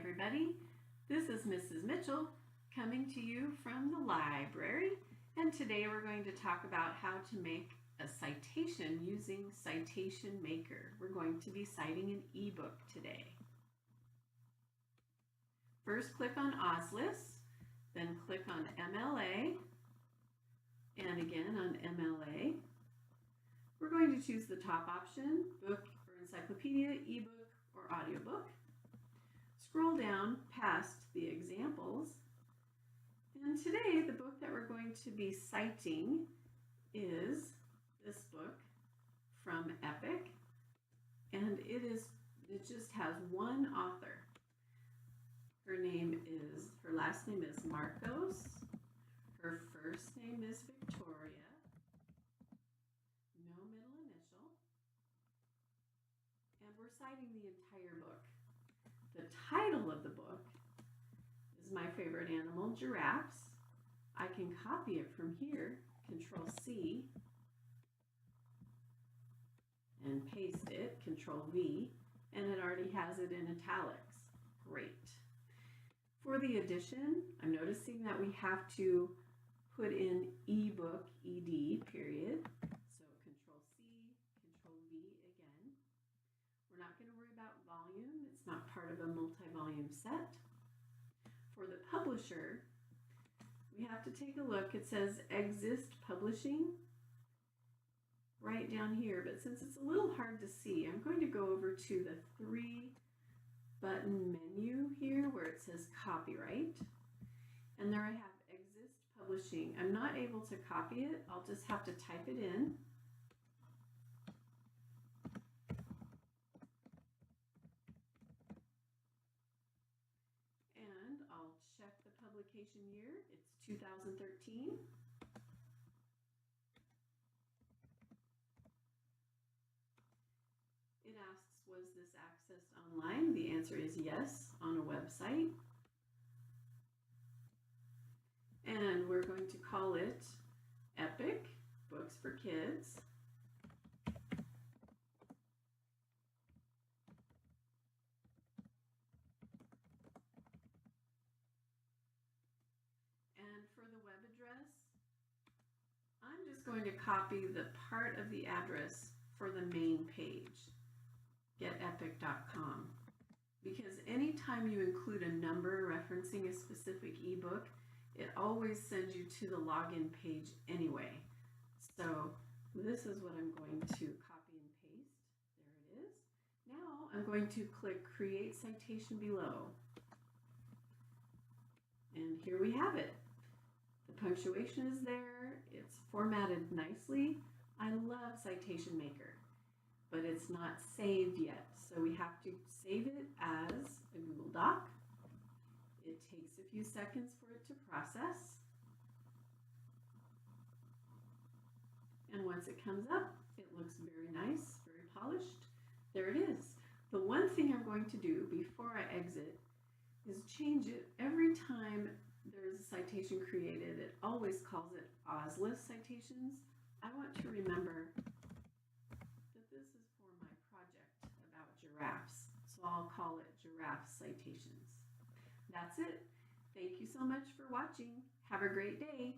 everybody. This is Mrs. Mitchell coming to you from the library, and today we're going to talk about how to make a citation using Citation Maker. We're going to be citing an ebook today. First, click on OSLIS, then click on MLA, and again on MLA. We're going to choose the top option, book or encyclopedia, ebook or audiobook. Scroll down past the examples, and today the book that we're going to be citing is this book from Epic, and it just has one author. Her last name is Marcos, her first name is Victoria, no middle initial, and we're citing the entire book. The title of the book is My Favorite Animal, Giraffes. I can copy it from here, Control C, and paste it, Control V, and it already has it in italics. Great. For the addition, I'm noticing that we have to put in eBook, ED, period. So Control C, Control V again. We're not going to worry about volume. It's not part of a multi-volume set. For the publisher, we have to take a look. It says Exist Publishing right down here, but since it's a little hard to see, I'm going to go over to the three-button menu here where it says Copyright, and there I have Exist Publishing. I'm not able to copy it. I'll just have to type it in. And I'll check the publication year. It's 2013. It asks, was this accessed online? The answer is yes, on a website. And we're going to call it Epic Books for Kids. And for the web address, I'm just going to copy the part of the address for the main page, getepic.com, because anytime you include a number referencing a specific ebook, it always sends you to the login page anyway. So this is what I'm going to copy and paste. There it is. Now I'm going to click Create Citation below. And here we have it. The punctuation is there. It's formatted nicely. I love Citation Maker, but it's not saved yet. So we have to save it as a Google Doc. It takes a few seconds for it to process. And once it comes up, it looks very nice, very polished. There it is. The one thing I'm going to do before I exit is change it. Every time there's a citation created, it always calls it OSLIS Citations. I want to remember that this is for my project about giraffes, so I'll call it Giraffe Citations. That's it. Thank you so much for watching. Have a great day.